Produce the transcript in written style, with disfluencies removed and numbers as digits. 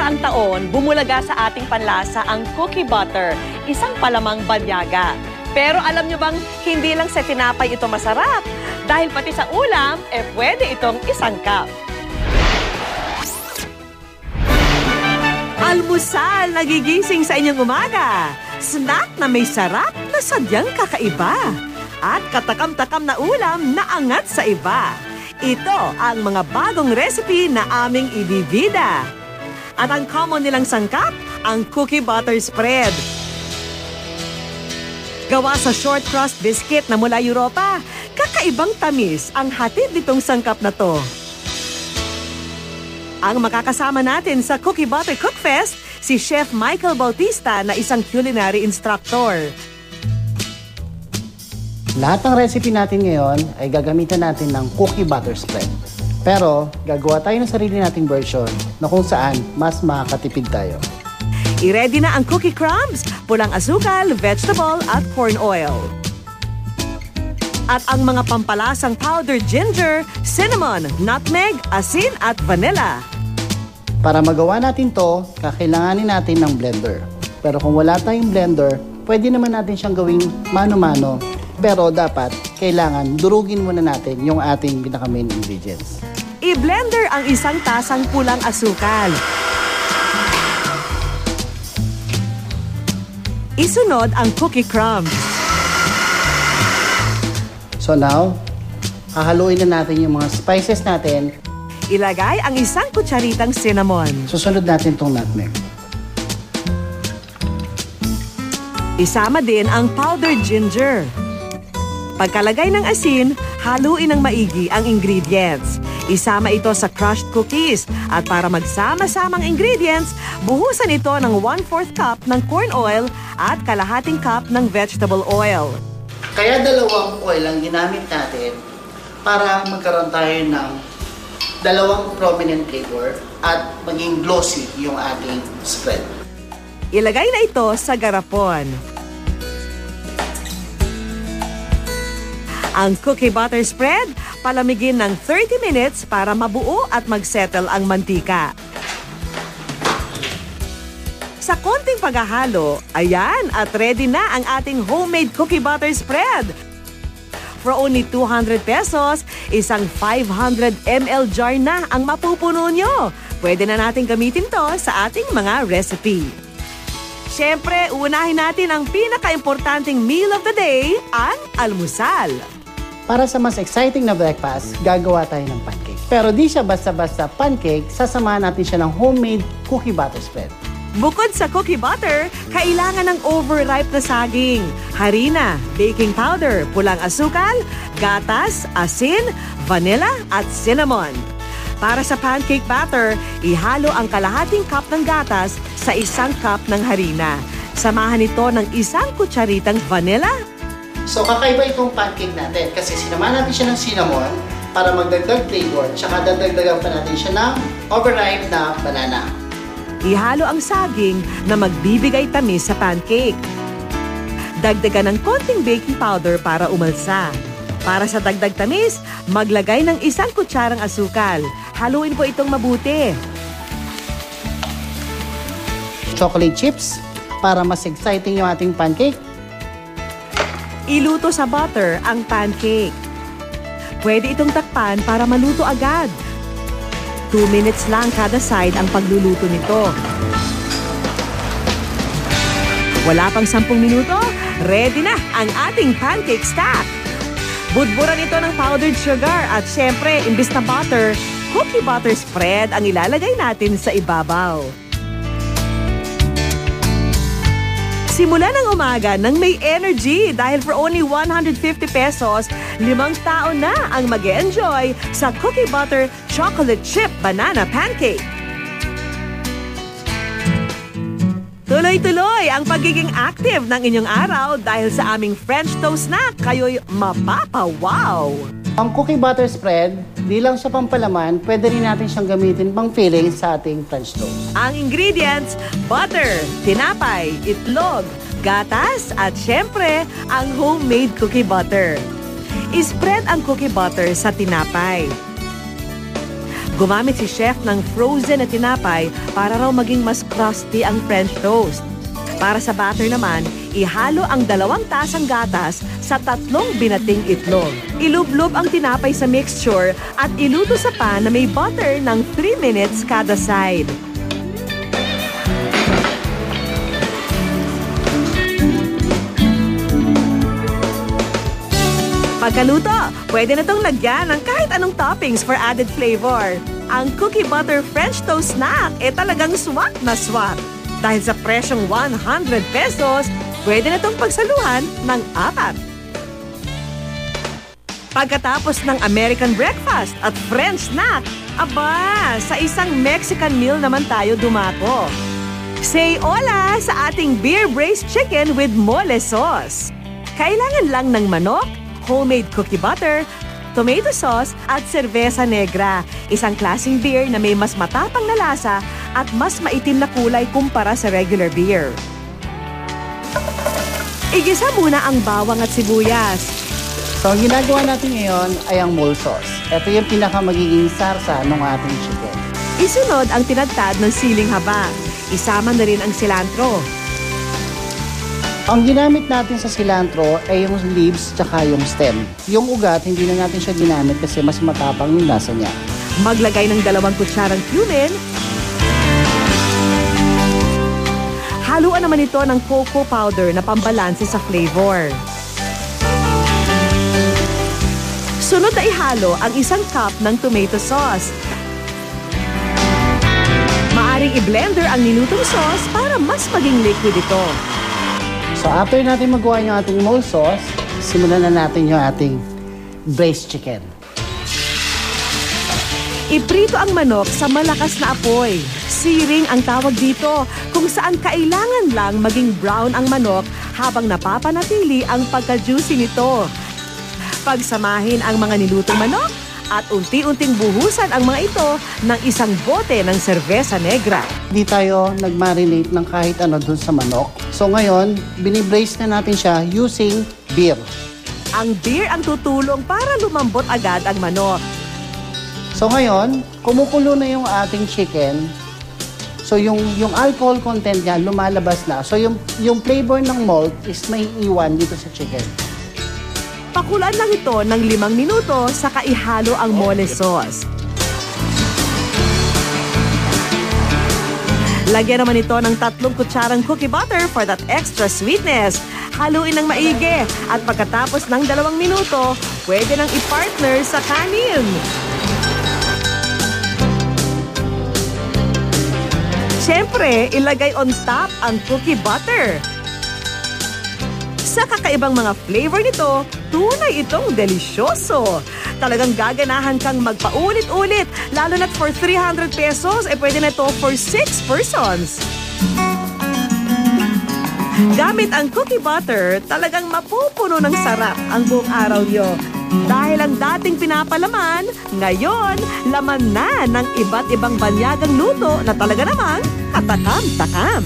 nakaraang taon, bumulaga sa ating panlasa ang cookie butter, isang palamang banyaga. Pero alam nyo bang hindi lang sa tinapay ito masarap? Dahil pati sa ulam, pwede itong isangkap. Almusal, nagigising sa inyong umaga. Snack na may sarap na sadyang kakaiba. At katakam-takam na ulam na angat sa iba. Ito ang mga bagong recipe na aming ibibida. At ang common nilang sangkap, ang cookie butter spread. Gawa sa short crust biscuit na mula Europa, kakaibang tamis ang hatid nitong sangkap na to. Ang makakasama natin sa Cookie Butter Cookfest, si Chef Michael Bautista na isang culinary instructor. Lahat ng recipe natin ngayon ay gagamitan natin ng cookie butter spread. Pero gagawa tayo ng sarili nating version na kung saan mas makakatipid tayo. I-ready na ang cookie crumbs, pulang asukal, vegetable at corn oil. At ang mga pampalasang powdered ginger, cinnamon, nutmeg, asin at vanilla. Para magawa natin to, kakailanganin natin ng blender. Pero kung wala tayong blender, pwede naman natin siyang gawing mano-mano. Pero dapat, kailangan durugin muna natin yung ating pinaka-main ingredients. I-blender ang isang tasang pulang asukal. Isunod ang cookie crumbs. So now, hahaluin na natin yung mga spices natin. Ilagay ang isang kutsaritang cinnamon. Susunod natin itong nutmeg. Isama din ang powdered ginger. Pagkalagay ng asin, haluin ng maigi ang ingredients. Isama ito sa crushed cookies at para magsama-samang ingredients, buhusan ito ng 1/4 cup ng corn oil at kalahating cup ng vegetable oil. Kaya dalawang oil ang ginamit natin para magkaroon tayo ng dalawang prominent flavor at maging glossy yung ating spread. Ilagay na ito sa garapon. Ang cookie butter spread, palamigin ng 30 minutes para mabuo at magsettle ang mantika. Sa konting paghahalo, ayan at ready na ang ating homemade cookie butter spread. For only 200 pesos, isang 500 ml jar na ang mapupuno nyo. Pwede na natin gamitin to sa ating mga recipe. Siyempre, unahin natin ang pinaka-importanting meal of the day, ang almusal. Para sa mas exciting na breakfast, gagawa tayo ng pancake. Pero di siya basta-basta pancake, sasamahan natin siya ng homemade cookie butter spread. Bukod sa cookie butter, kailangan ng overripe na saging, harina, baking powder, pulang asukal, gatas, asin, vanilla at cinnamon. Para sa pancake batter, ihalo ang kalahating cup ng gatas sa isang cup ng harina. Samahan ito ng isang kutsaritang vanilla. So kakaiba itong pancake natin kasi sinamahan natin siya ng cinnamon para magdagdag flavor, tsaka dadagdagan pa natin siya ng overripe na banana. Ihalo ang saging na magbibigay tamis sa pancake. Dagdagan ng konting baking powder para umalsa. Para sa dagdag tamis, maglagay ng isang kutsarang asukal. Haluin po itong mabuti. Chocolate chips para mas exciting yung ating pancake. Iluto sa butter ang pancake. Pwede itong takpan para maluto agad. 2 minutes lang kada side ang pagluluto nito. Wala pang 10 minuto, ready na ang ating pancake stack. Budburan ito ng powdered sugar at syempre, imbis na butter, cookie butter spread ang ilalagay natin sa ibabaw. Simula ng umaga nang may energy dahil for only 150 pesos, 5 tao na ang mag-enjoy sa cookie butter chocolate chip banana pancake. Tuloy-tuloy ang pagiging active ng inyong araw dahil sa aming French toast snack, kayo'y mapapawaw! Ang cookie butter spread, di lang siya pampalaman, pwede rin natin siyang gamitin pang filling sa ating French toast. Ang ingredients, butter, tinapay, itlog, gatas, at syempre, ang homemade cookie butter. I-spread ang cookie butter sa tinapay. Gumamit si chef ng frozen na tinapay para raw maging mas crusty ang French toast. Para sa batter naman, ihalo ang 2 tasang gatas sa 3 binating itlog. Ilublob ang tinapay sa mixture at iluto sa pan na may butter ng 3 minutes kada side. Pagkaluto, pwede na itong lagyan ng kahit anong toppings for added flavor. Ang cookie butter French toast snack talagang swak na swak. Dahil sa presyong 100 pesos, pwede na itong pagsaluhan ng 4. Pagkatapos ng American breakfast at French snack, aba, sa isang Mexican meal naman tayo dumako. Say hola sa ating beer braised chicken with mole sauce. Kailangan lang ng manok, homemade cookie butter, tomato sauce at cerveza negra. Isang klaseng beer na may mas matapang na lasa at mas maitim na kulay kumpara sa regular beer. Igisa muna ang bawang at sibuyas. So, ang ginagawa natin ngayon ay ang mole sauce. Ito yung pinaka magiging sarsa ng ating chicken. Isunod ang tinadtad ng siling haba. Isama na rin ang cilantro. Ang ginamit natin sa cilantro ay yung leaves tsaka yung stem. Yung ugat, hindi na natin siya ginamit kasi mas matapang yung lasa niya. Maglagay ng 2 kutsarang cumin. Haluan naman ito ng cocoa powder na pambalanse sa flavor. Sunod na ihalo ang 1 cup ng tomato sauce. Maaring i-blender ang ninutong sauce para mas maging liquid ito. So after natin magawa yung ating mole sauce, simulan na natin yung ating braised chicken. Iprito ang manok sa malakas na apoy. Searing ang tawag dito, kung saan kailangan lang maging brown ang manok habang napapanatili ang pagka-juicy nito. Pagsamahin ang mga nilutong manok at unti-unting buhusan ang mga ito ng 1 bote ng cerveza negra. Hindi tayo nag-marinate ng kahit ano dun sa manok. So ngayon, binibrace na natin siya using beer. Ang beer ang tutulong para lumambot agad ang manok. So ngayon, kumukulo na yung ating chicken. So yung alcohol content niya lumalabas na. So yung flavor ng malt is may iwan dito sa chicken. Pakulan lang ito ng 5 minuto saka ihalo ang mole sauce. Lagyan naman ito ng 3 kutsarang cookie butter for that extra sweetness. Haluin ng maigi at pagkatapos ng 2 minuto, pwede nang i-partner sa kanin. Siyempre, ilagay on top ang cookie butter. Sa kakaibang mga flavor nito, tunay itong delisyoso. Talagang gaganahan kang magpaulit-ulit, lalo na't for 300 pesos, pwede na ito for 6 persons. Gamit ang cookie butter, talagang mapupuno ng sarap ang buong araw nyo. Dahil ang dating pinapalaman, ngayon, laman na ng iba't ibang banyagang luto na talaga namang katakam-takam.